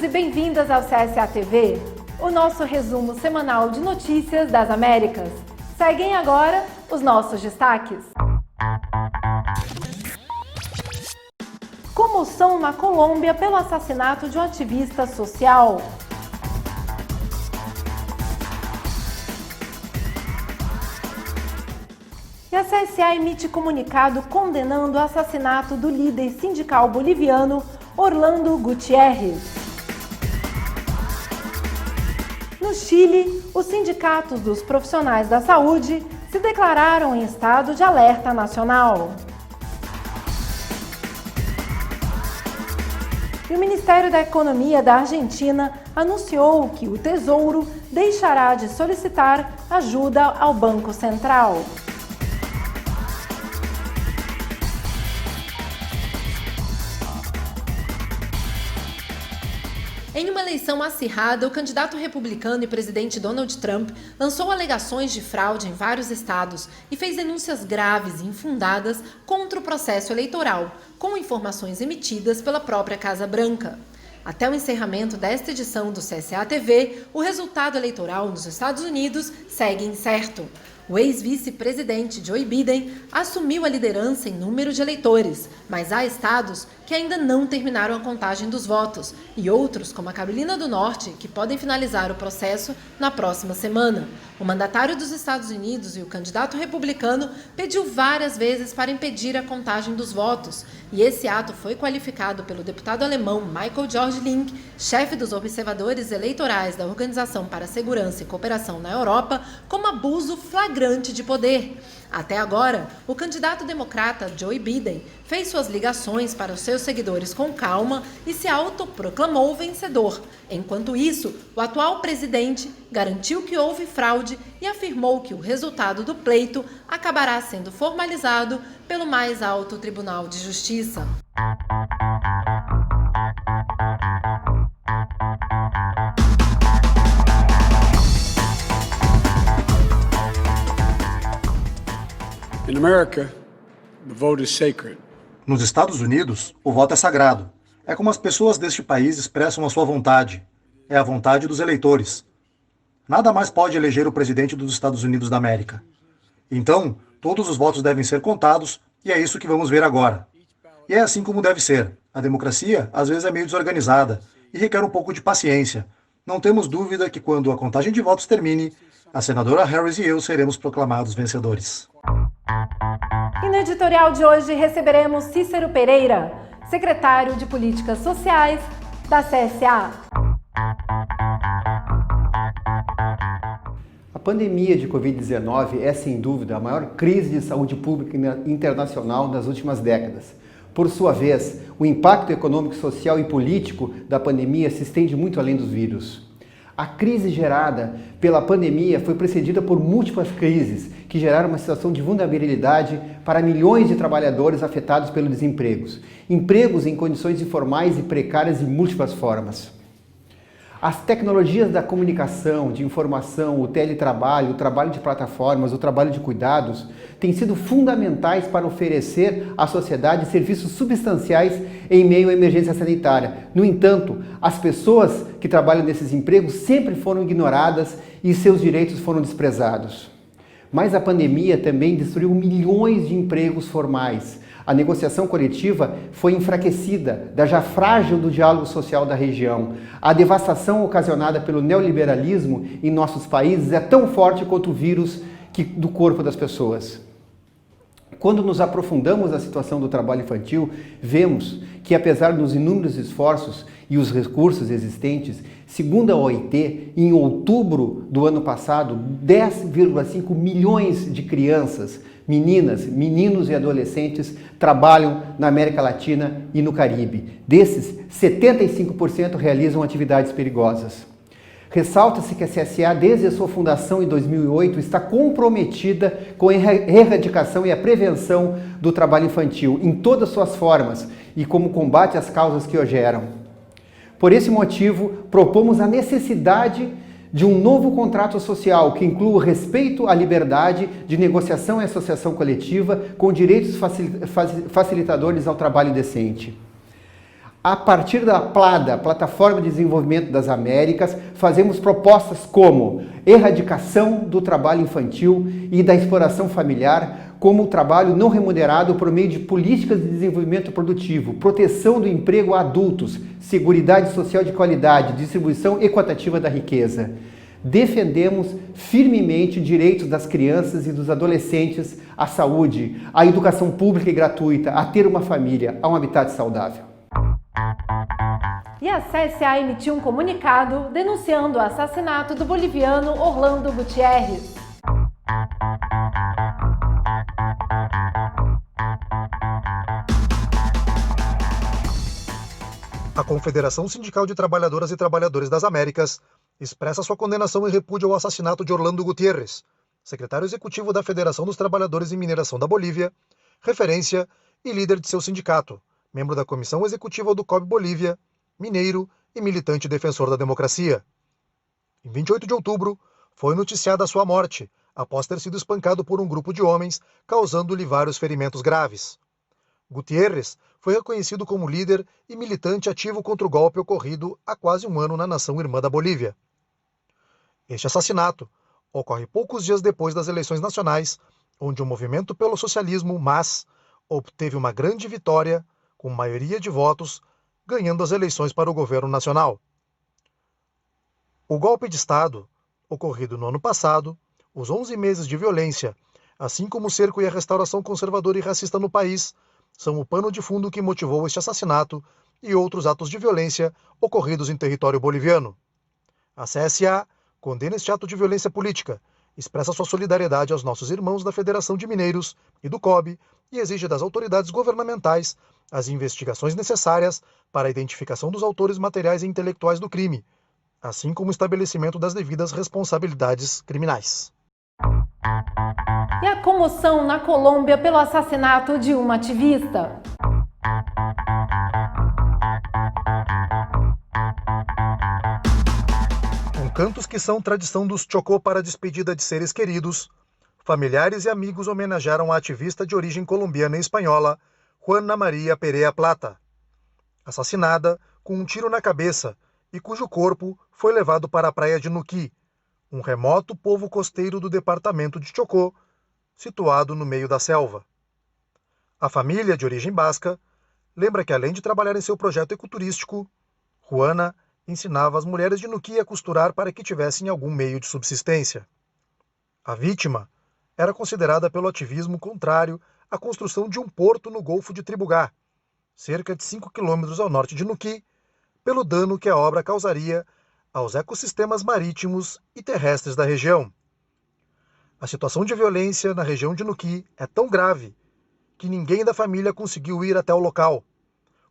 e bem-vindas ao CSA TV, o nosso resumo semanal de notícias das Américas. Seguem agora os nossos destaques. Comoção na Colômbia pelo assassinato de um ativista social. E a CSA emite comunicado condenando o assassinato do líder sindical boliviano Orlando Gutiérrez. No Chile, os sindicatos dos profissionais da saúde se declararam em estado de alerta nacional. E o Ministério da Economia da Argentina anunciou que o Tesouro deixará de solicitar ajuda ao Banco Central. Em uma eleição acirrada, o candidato republicano e presidente Donald Trump lançou alegações de fraude em vários estados e fez denúncias graves e infundadas contra o processo eleitoral, com informações emitidas pela própria Casa Branca. Até o encerramento desta edição do CSA TV, o resultado eleitoral nos Estados Unidos segue incerto. O ex-vice-presidente Joe Biden assumiu a liderança em número de eleitores, mas há estados que ainda não terminaram a contagem dos votos e outros, como a Carolina do Norte, que podem finalizar o processo na próxima semana. O mandatário dos Estados Unidos e o candidato republicano pediu várias vezes para impedir a contagem dos votos, e esse ato foi qualificado pelo deputado alemão Michael George Link, chefe dos observadores eleitorais da Organização para a Segurança e Cooperação na Europa, como abuso flagrante de poder. Até agora, o candidato democrata Joe Biden fez suas ligações para os seus seguidores com calma e se autoproclamou vencedor. Enquanto isso, o atual presidente garantiu que houve fraude e afirmou que o resultado do pleito acabará sendo formalizado pelo mais alto Tribunal de Justiça. In America, the vote is sacred. Nos Estados Unidos, o voto é sagrado. É como as pessoas deste país expressam a sua vontade. É a vontade dos eleitores. Nada mais pode eleger o presidente dos Estados Unidos da América. Então, todos os votos devem ser contados, e é isso que vamos ver agora. E é assim como deve ser. A democracia, às vezes, é meio desorganizada e requer um pouco de paciência. Não temos dúvida que quando a contagem de votos termine, a senadora Harris e eu seremos proclamados vencedores. E no editorial de hoje receberemos Cícero Pereira, secretário de Políticas Sociais da CSA. A pandemia de Covid-19 é, sem dúvida, a maior crise de saúde pública internacional das últimas décadas. Por sua vez, o impacto econômico, social e político da pandemia se estende muito além dos vírus. A crise gerada pela pandemia foi precedida por múltiplas crises que geraram uma situação de vulnerabilidade para milhões de trabalhadores afetados pelo desemprego. Empregos em condições informais e precárias de múltiplas formas. As tecnologias da comunicação, de informação, o teletrabalho, o trabalho de plataformas, o trabalho de cuidados, têm sido fundamentais para oferecer à sociedade serviços substanciais em meio à emergência sanitária. No entanto, as pessoas que trabalham nesses empregos sempre foram ignoradas e seus direitos foram desprezados. Mas a pandemia também destruiu milhões de empregos formais. A negociação coletiva foi enfraquecida, da já frágil do diálogo social da região. A devastação ocasionada pelo neoliberalismo em nossos países é tão forte quanto o vírus do corpo das pessoas. Quando nos aprofundamos na situação do trabalho infantil, vemos que, apesar dos inúmeros esforços e os recursos existentes, segundo a OIT, em outubro do ano passado, 10,5 milhões de crianças, meninas, meninos e adolescentes trabalham na América Latina e no Caribe. Desses, 75% realizam atividades perigosas. Ressalta-se que a CSA, desde a sua fundação em 2008, está comprometida com a erradicação e a prevenção do trabalho infantil em todas as suas formas e como combate às causas que o geram. Por esse motivo, propomos a necessidade de um novo contrato social que inclua o respeito à liberdade de negociação e associação coletiva com direitos facilitadores ao trabalho decente. A partir da PLADA, Plataforma de Desenvolvimento das Américas, fazemos propostas como erradicação do trabalho infantil e da exploração familiar, como o trabalho não remunerado por meio de políticas de desenvolvimento produtivo, proteção do emprego a adultos, seguridade social de qualidade, distribuição equitativa da riqueza. Defendemos firmemente direitos das crianças e dos adolescentes à saúde, à educação pública e gratuita, a ter uma família, a um habitat saudável. E a CSA emitiu um comunicado denunciando o assassinato do boliviano Orlando Gutierrez. A Confederação Sindical de Trabalhadoras e Trabalhadores das Américas expressa sua condenação e repúdio ao assassinato de Orlando Gutierrez, secretário executivo da Federação dos Trabalhadores em Mineração da Bolívia, referência e líder de seu sindicato, membro da Comissão Executiva do COB Bolívia, mineiro e militante defensor da democracia. Em 28 de outubro, foi noticiada a sua morte, após ter sido espancado por um grupo de homens, causando-lhe vários ferimentos graves. Gutierrez foi reconhecido como líder e militante ativo contra o golpe ocorrido há quase um ano na nação irmã da Bolívia. Este assassinato ocorre poucos dias depois das eleições nacionais, onde o Movimento pelo Socialismo, MAS, obteve uma grande vitória, com maioria de votos, ganhando as eleições para o governo nacional. O golpe de Estado, ocorrido no ano passado, os 11 meses de violência, assim como o cerco e a restauração conservadora e racista no país, são o pano de fundo que motivou este assassinato e outros atos de violência ocorridos em território boliviano. A CSA condena este ato de violência política, expressa sua solidariedade aos nossos irmãos da Federação de Mineiros e do COB e exige das autoridades governamentais as investigações necessárias para a identificação dos autores materiais e intelectuais do crime, assim como o estabelecimento das devidas responsabilidades criminais. E a comoção na Colômbia pelo assassinato de uma ativista. Com cantos que são tradição dos Chocó para a despedida de seres queridos, familiares e amigos homenagearam a ativista de origem colombiana e espanhola, Juana María Perea Plata, assassinada com um tiro na cabeça e cujo corpo foi levado para a praia de Nuquí, um remoto povo costeiro do departamento de Chocó, situado no meio da selva. A família, de origem basca, lembra que além de trabalhar em seu projeto ecoturístico, Juana ensinava as mulheres de Nuquí a costurar para que tivessem algum meio de subsistência. A vítima era considerada pelo ativismo contrário à construção de um porto no Golfo de Tribugá, cerca de 5 quilômetros ao norte de Nuquí, pelo dano que a obra causaria aos ecossistemas marítimos e terrestres da região. A situação de violência na região de Nuquí é tão grave que ninguém da família conseguiu ir até o local,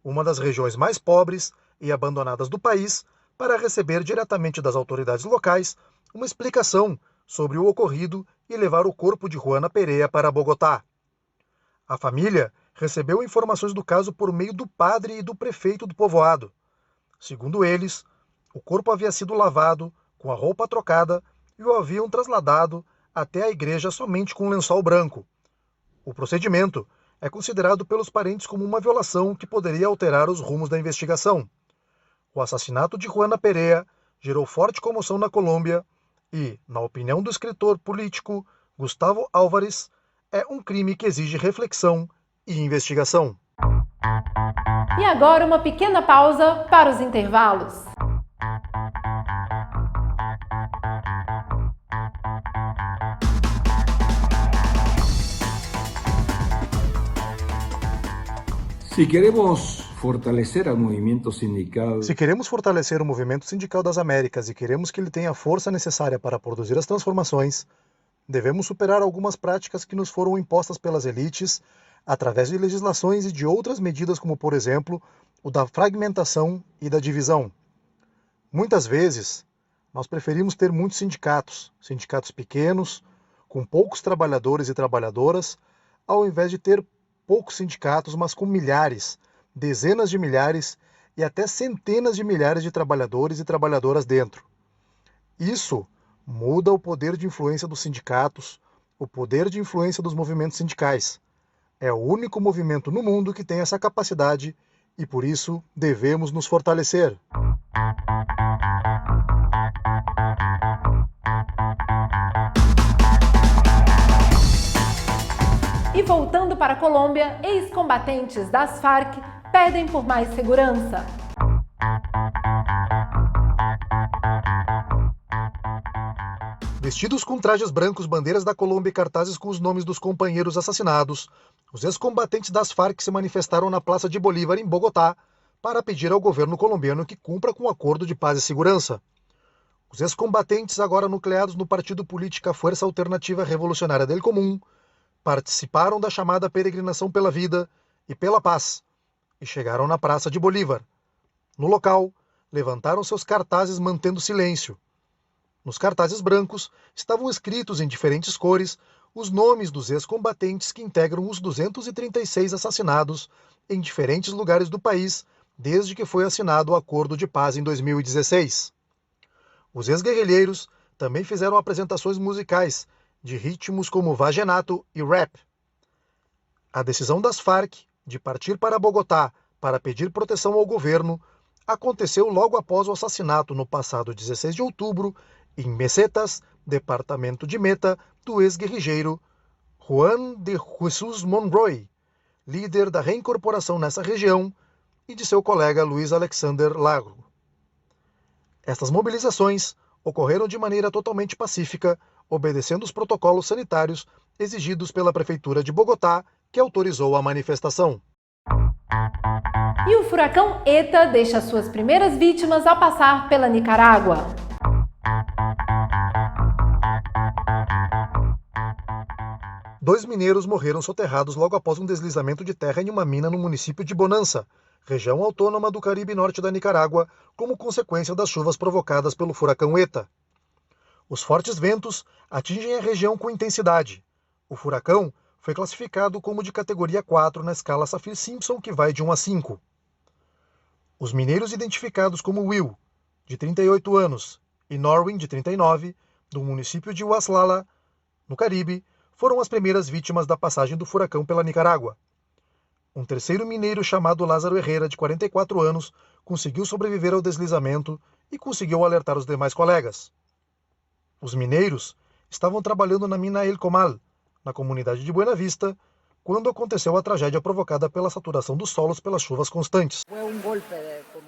uma das regiões mais pobres e abandonadas do país, para receber diretamente das autoridades locais uma explicação sobre o ocorrido e levar o corpo de Juana Perea para Bogotá. A família recebeu informações do caso por meio do padre e do prefeito do povoado. Segundo eles, o corpo havia sido lavado, com a roupa trocada, e o haviam trasladado até a igreja somente com um lençol branco. O procedimento é considerado pelos parentes como uma violação que poderia alterar os rumos da investigação. O assassinato de Juana Perea gerou forte comoção na Colômbia e, na opinião do escritor político Gustavo Álvares, é um crime que exige reflexão e investigação. E agora uma pequena pausa para os intervalos. Si queremos fortalecer al movimiento sindical, Se queremos fortalecer o movimento sindical das Américas e queremos que ele tenha a força necessária para produzir as transformações, devemos superar algumas práticas que nos foram impostas pelas elites através de legislações e de outras medidas, como, por exemplo, o da fragmentação e da divisão. Muitas vezes, nós preferimos ter muitos sindicatos pequenos, com poucos trabalhadores e trabalhadoras, ao invés de ter poucos sindicatos, mas com milhares, dezenas de milhares e até centenas de milhares de trabalhadores e trabalhadoras dentro. Isso muda o poder de influência dos sindicatos, o poder de influência dos movimentos sindicais. É o único movimento no mundo que tem essa capacidade e por isso devemos nos fortalecer. E voltando para a Colômbia, ex-combatentes das Farc pedem por mais segurança. Vestidos com trajes brancos, bandeiras da Colômbia e cartazes com os nomes dos companheiros assassinados, os ex-combatentes das Farc se manifestaram na Praça de Bolívar, em Bogotá, para pedir ao governo colombiano que cumpra com o acordo de paz e segurança. Os ex-combatentes, agora nucleados no partido político Força Alternativa Revolucionária del Común, participaram da chamada Peregrinação pela Vida e pela Paz e chegaram na Praça de Bolívar. No local, levantaram seus cartazes mantendo silêncio. Nos cartazes brancos estavam escritos em diferentes cores os nomes dos ex-combatentes que integram os 236 assassinados em diferentes lugares do país desde que foi assinado o Acordo de Paz em 2016. Os ex-guerrilheiros também fizeram apresentações musicais de ritmos como vallenato e rap. A decisão das Farc de partir para Bogotá para pedir proteção ao governo aconteceu logo após o assassinato no passado 16 de outubro em Mesetas, departamento de Meta, do ex-guerrilheiro Juan de Jesus Monroy, líder da reincorporação nessa região, e de seu colega Luiz Alexander Lago. Estas mobilizações ocorreram de maneira totalmente pacífica, obedecendo os protocolos sanitários exigidos pela Prefeitura de Bogotá, que autorizou a manifestação. E o furacão ETA deixa suas primeiras vítimas ao passar pela Nicarágua. Dois mineiros morreram soterrados logo após um deslizamento de terra em uma mina no município de Bonança, região autônoma do Caribe Norte da Nicarágua, como consequência das chuvas provocadas pelo furacão ETA. Os fortes ventos atingem a região com intensidade. O furacão foi classificado como de categoria 4 na escala Saffir-Simpson, que vai de 1 a 5. Os mineiros identificados como Will, de 38 anos, e Norwin, de 39, do município de Uaslala, no Caribe, foram as primeiras vítimas da passagem do furacão pela Nicarágua. Um terceiro mineiro chamado Lázaro Herrera, de 44 anos, conseguiu sobreviver ao deslizamento e conseguiu alertar os demais colegas. Os mineiros estavam trabalhando na mina El Comal, na comunidade de Buena Vista, quando aconteceu a tragédia provocada pela saturação dos solos pelas chuvas constantes.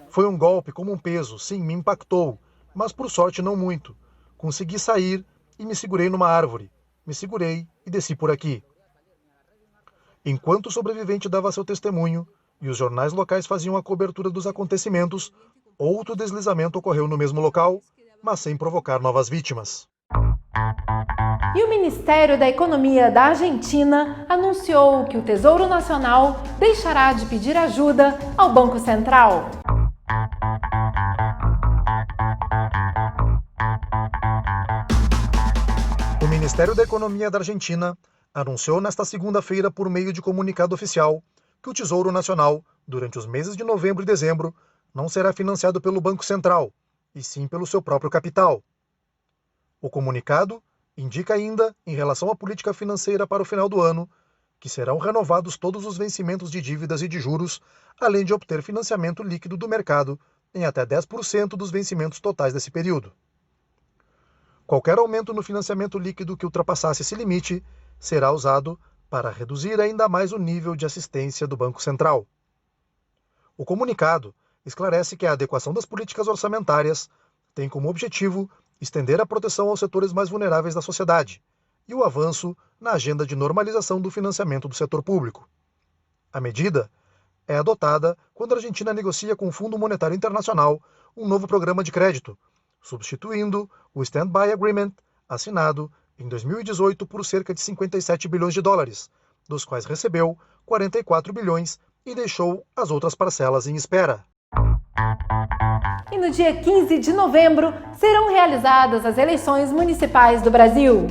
Foi um golpe como um peso, sim, me impactou, mas por sorte não muito. Consegui sair e me segurei numa árvore. Me segurei e desci por aqui. Enquanto o sobrevivente dava seu testemunho e os jornais locais faziam a cobertura dos acontecimentos, outro deslizamento ocorreu no mesmo local, mas sem provocar novas vítimas. E o Ministério da Economia da Argentina anunciou que o Tesouro Nacional deixará de pedir ajuda ao Banco Central. O Ministério da Economia da Argentina anunciou nesta segunda-feira, por meio de comunicado oficial, que o Tesouro Nacional, durante os meses de novembro e dezembro, não será financiado pelo Banco Central, e sim pelo seu próprio capital. O comunicado indica ainda, em relação à política financeira para o final do ano, que serão renovados todos os vencimentos de dívidas e de juros, além de obter financiamento líquido do mercado em até 10% dos vencimentos totais desse período. Qualquer aumento no financiamento líquido que ultrapassasse esse limite será usado para reduzir ainda mais o nível de assistência do Banco Central. O comunicado esclarece que a adequação das políticas orçamentárias tem como objetivo estender a proteção aos setores mais vulneráveis da sociedade e o avanço na agenda de normalização do financiamento do setor público. A medida é adotada quando a Argentina negocia com o Fundo Monetário Internacional um novo programa de crédito, substituindo o Stand-by Agreement assinado em 2018 por cerca de 57 bilhões de dólares, dos quais recebeu 44 bilhões e deixou as outras parcelas em espera. E no dia 15 de novembro serão realizadas as eleições municipais do Brasil.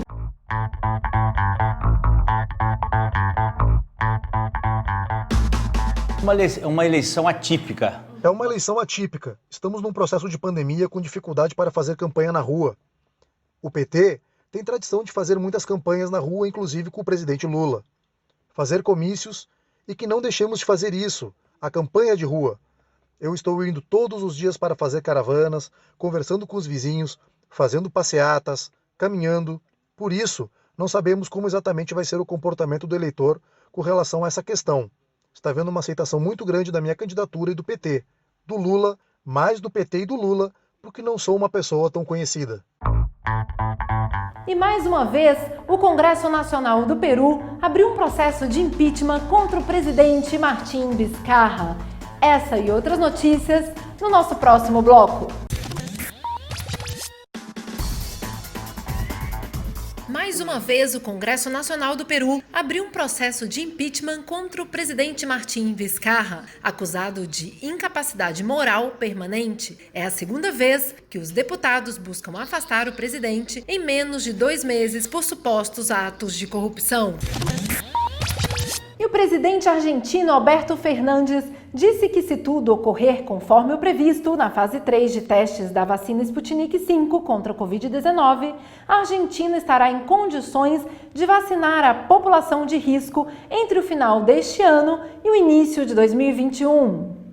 Uma eleição atípica. É uma eleição atípica. Estamos num processo de pandemia com dificuldade para fazer campanha na rua. O PT tem tradição de fazer muitas campanhas na rua, inclusive com o presidente Lula. Fazer comícios e que não deixemos de fazer isso, a campanha de rua. Eu estou indo todos os dias para fazer caravanas, conversando com os vizinhos, fazendo passeatas, caminhando. Por isso, não sabemos como exatamente vai ser o comportamento do eleitor com relação a essa questão. Está havendo uma aceitação muito grande da minha candidatura e do PT, do Lula, mais do PT e do Lula, porque não sou uma pessoa tão conhecida. E mais uma vez, o Congresso Nacional do Peru abriu um processo de impeachment contra o presidente Martín Vizcarra. Essa e outras notícias no nosso próximo bloco. Mais uma vez, o Congresso Nacional do Peru abriu um processo de impeachment contra o presidente Martín Vizcarra, acusado de incapacidade moral permanente. É a segunda vez que os deputados buscam afastar o presidente em menos de 2 meses por supostos atos de corrupção. E o presidente argentino Alberto Fernandes disse que, se tudo ocorrer conforme o previsto na fase 3 de testes da vacina Sputnik V contra a Covid-19, a Argentina estará em condições de vacinar a população de risco entre o final deste ano e o início de 2021.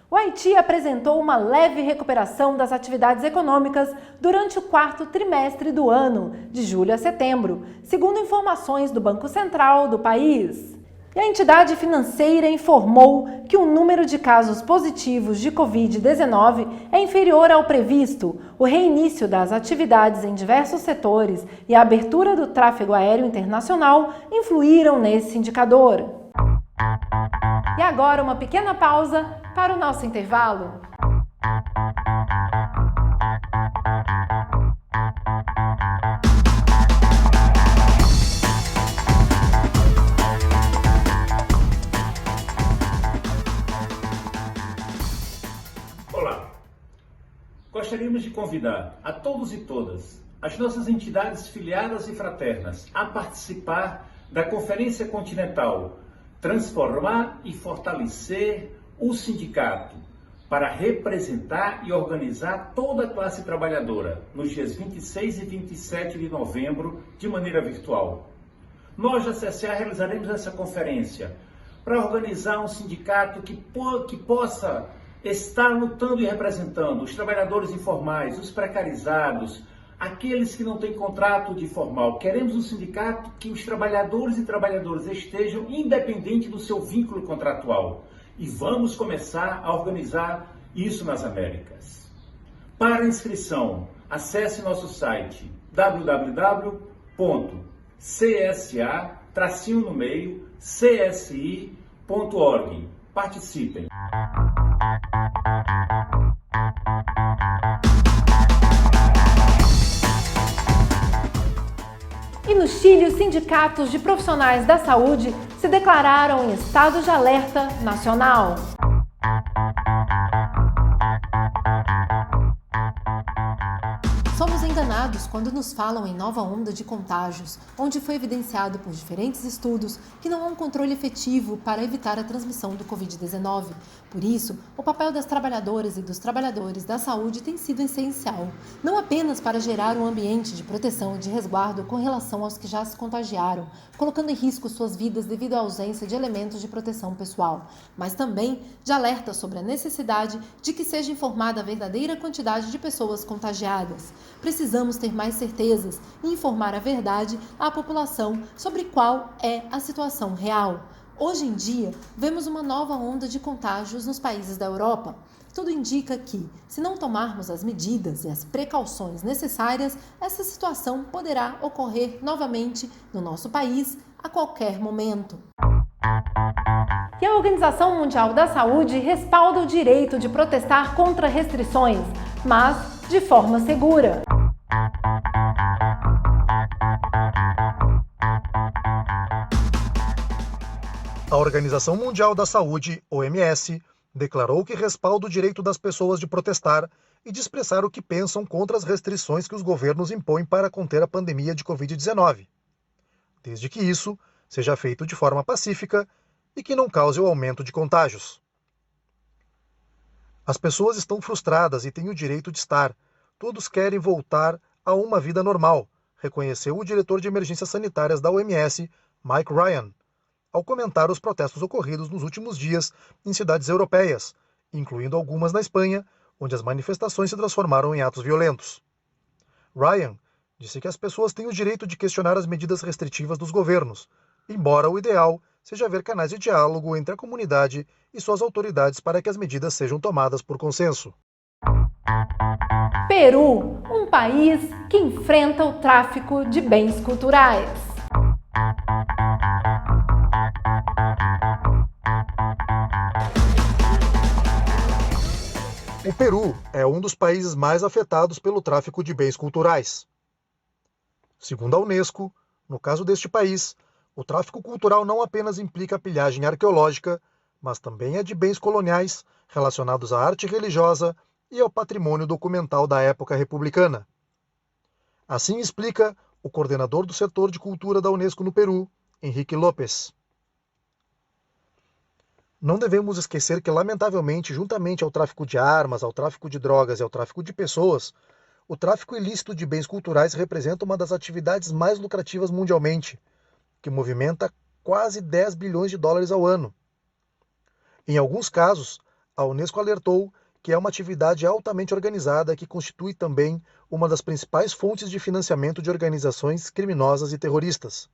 O Haiti apresentou uma leve recuperação das atividades econômicas durante o 4º trimestre do ano, de julho a setembro, segundo informações do Banco Central do país. E a entidade financeira informou que o número de casos positivos de Covid-19 é inferior ao previsto. O reinício das atividades em diversos setores e a abertura do tráfego aéreo internacional influíram nesse indicador. E agora uma pequena pausa para o nosso intervalo. Olá! Gostaríamos de convidar a todos e todas as nossas entidades filiadas e fraternas a participar da Conferência Continental Transformar e Fortalecer o Sindicato para representar e organizar toda a classe trabalhadora nos dias 26 e 27 de novembro de maneira virtual. Nós da CSA realizaremos essa conferência para organizar um sindicato que possa estar lutando e representando os trabalhadores informais, os precarizados, aqueles que não têm contrato de formal. Queremos um sindicato que os trabalhadores e trabalhadoras estejam independente do seu vínculo contratual. E vamos começar a organizar isso nas Américas. Para inscrição, acesse nosso site www.csa-csi.org. Participem! E no Chile, os sindicatos de profissionais da saúde se declararam em estado de alerta nacional. Somos enganados quando nos falam em nova onda de contágios, onde foi evidenciado por diferentes estudos que não há um controle efetivo para evitar a transmissão do Covid-19. Por isso, o papel das trabalhadoras e dos trabalhadores da saúde tem sido essencial, não apenas para gerar um ambiente de proteção e de resguardo com relação aos que já se contagiaram, colocando em risco suas vidas devido à ausência de elementos de proteção pessoal, mas também de alerta sobre a necessidade de que seja informada a verdadeira quantidade de pessoas contagiadas. Precisamos ter mais certezas e informar a verdade à população sobre qual é a situação real. Hoje em dia, vemos uma nova onda de contágios nos países da Europa. Tudo indica que, se não tomarmos as medidas e as precauções necessárias, essa situação poderá ocorrer novamente no nosso país a qualquer momento. E a Organização Mundial da Saúde respalda o direito de protestar contra restrições, mas de forma segura. A Organização Mundial da Saúde, OMS, declarou que respalda o direito das pessoas de protestar e de expressar o que pensam contra as restrições que os governos impõem para conter a pandemia de Covid-19, desde que isso seja feito de forma pacífica e que não cause o aumento de contágios. As pessoas estão frustradas e têm o direito de estar. Todos querem voltar a uma vida normal, reconheceu o diretor de emergências sanitárias da OMS, Mike Ryan. ao comentar os protestos ocorridos nos últimos dias em cidades europeias, incluindo algumas na Espanha, onde as manifestações se transformaram em atos violentos. Ryan disse que as pessoas têm o direito de questionar as medidas restritivas dos governos, embora o ideal seja haver canais de diálogo entre a comunidade e suas autoridades para que as medidas sejam tomadas por consenso. Peru, um país que enfrenta o tráfico de bens culturais. O Peru é um dos países mais afetados pelo tráfico de bens culturais. Segundo a Unesco, no caso deste país, o tráfico cultural não apenas implica a pilhagem arqueológica, mas também é de bens coloniais relacionados à arte religiosa e ao patrimônio documental da época republicana. Assim explica o coordenador do setor de cultura da Unesco no Peru, Henrique Lopes. Não devemos esquecer que, lamentavelmente, juntamente ao tráfico de armas, ao tráfico de drogas e ao tráfico de pessoas, o tráfico ilícito de bens culturais representa uma das atividades mais lucrativas mundialmente, que movimenta quase 10 bilhões de dólares ao ano. Em alguns casos, a Unesco alertou que é uma atividade altamente organizada que constitui também uma das principais fontes de financiamento de organizações criminosas e terroristas.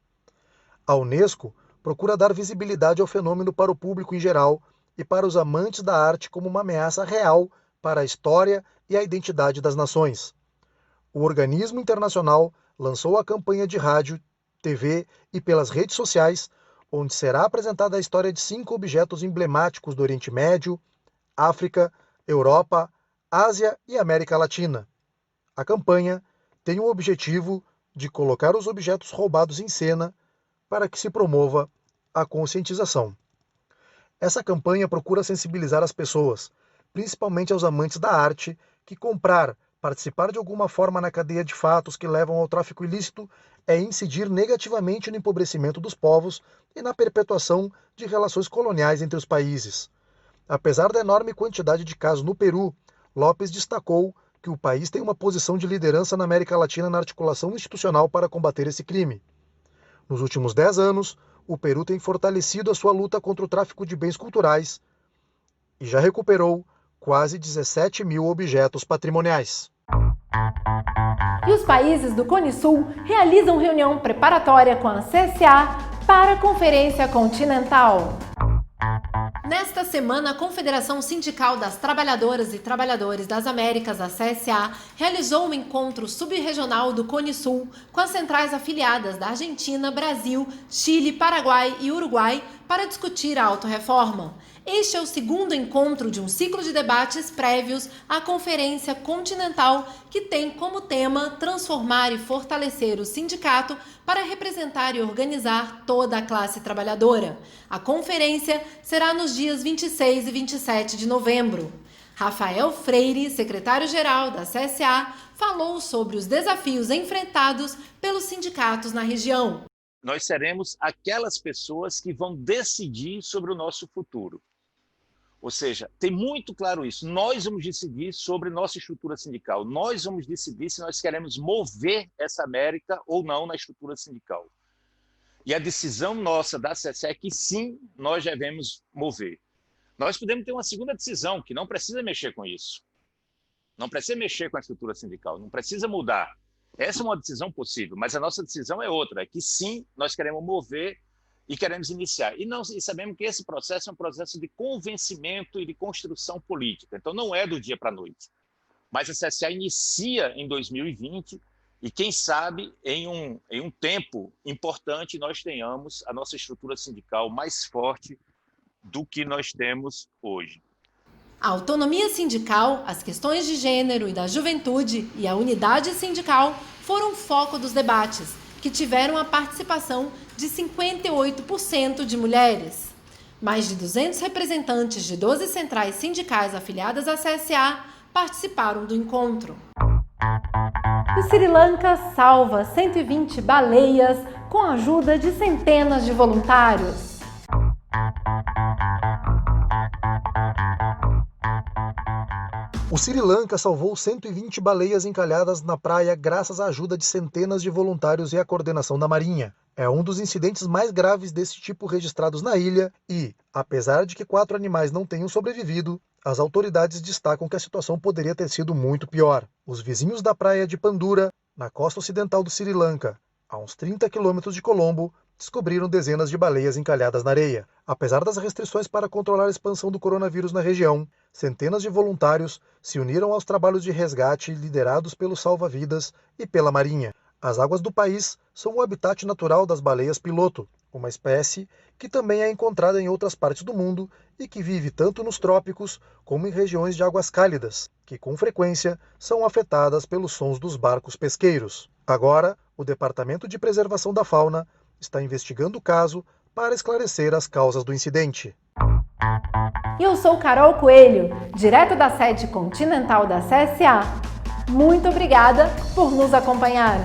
A Unesco procura dar visibilidade ao fenômeno para o público em geral e para os amantes da arte como uma ameaça real para a história e a identidade das nações. O organismo internacional lançou a campanha de rádio, TV e pelas redes sociais, onde será apresentada a história de 5 objetos emblemáticos do Oriente Médio, África, Europa, Ásia e América Latina. A campanha tem o objetivo de colocar os objetos roubados em cena para que se promova a conscientização. Essa campanha procura sensibilizar as pessoas, principalmente aos amantes da arte, que participar de alguma forma na cadeia de fatos que levam ao tráfico ilícito é incidir negativamente no empobrecimento dos povos e na perpetuação de relações coloniais entre os países. Apesar da enorme quantidade de casos no Peru, Lopes destacou que o país tem uma posição de liderança na América Latina na articulação institucional para combater esse crime. Nos últimos 10 anos, o Peru tem fortalecido a sua luta contra o tráfico de bens culturais e já recuperou quase 17 mil objetos patrimoniais. E os países do Cone Sul realizam reunião preparatória com a CSA para a Conferência Continental. Nesta semana, a Confederação Sindical das Trabalhadoras e Trabalhadores das Américas, a CSA, realizou um encontro subregional do Cone Sul com as centrais afiliadas da Argentina, Brasil, Chile, Paraguai e Uruguai para discutir a autorreforma. Este é o segundo encontro de um ciclo de debates prévios à Conferência Continental, que tem como tema transformar e fortalecer o sindicato para representar e organizar toda a classe trabalhadora. A conferência será nos dias 26 e 27 de novembro. Rafael Freire, secretário-geral da CSA, falou sobre os desafios enfrentados pelos sindicatos na região. Nós seremos aquelas pessoas que vão decidir sobre o nosso futuro. Ou seja, tem muito claro isso. Nós vamos decidir sobre nossa estrutura sindical. Nós vamos decidir se nós queremos mover essa América ou não na estrutura sindical. E a decisão nossa da CSE é que sim, nós devemos mover. Nós podemos ter uma segunda decisão, que não precisa mexer com isso. Não precisa mexer com a estrutura sindical, não precisa mudar. Essa é uma decisão possível, mas a nossa decisão é outra, é que sim, nós queremos mover e queremos iniciar. E sabemos que esse processo é um processo de convencimento e de construção política. Então, não é do dia para a noite. Mas a CSA inicia em 2020 e, quem sabe, em um tempo importante, nós tenhamos a nossa estrutura sindical mais forte do que nós temos hoje. A autonomia sindical, as questões de gênero e da juventude e a unidade sindical foram foco dos debates, que tiveram a participação de 58% de mulheres. Mais de 200 representantes de 12 centrais sindicais afiliadas à CSA participaram do encontro. O Sri Lanka salva 120 baleias com a ajuda de centenas de voluntários. O Sri Lanka salvou 120 baleias encalhadas na praia graças à ajuda de centenas de voluntários e à coordenação da Marinha. É um dos incidentes mais graves desse tipo registrados na ilha e, apesar de que 4 animais não tenham sobrevivido, as autoridades destacam que a situação poderia ter sido muito pior. Os vizinhos da praia de Pandura, na costa ocidental do Sri Lanka, a uns 30 quilômetros de Colombo, descobriram dezenas de baleias encalhadas na areia. Apesar das restrições para controlar a expansão do coronavírus na região, centenas de voluntários se uniram aos trabalhos de resgate liderados pelos salva-vidas e pela Marinha. As águas do país são o habitat natural das baleias piloto, uma espécie que também é encontrada em outras partes do mundo e que vive tanto nos trópicos como em regiões de águas cálidas, que com frequência são afetadas pelos sons dos barcos pesqueiros. Agora, o Departamento de Preservação da Fauna está investigando o caso para esclarecer as causas do incidente. Eu sou Carol Coelho, direto da sede continental da CSA. Muito obrigada por nos acompanhar.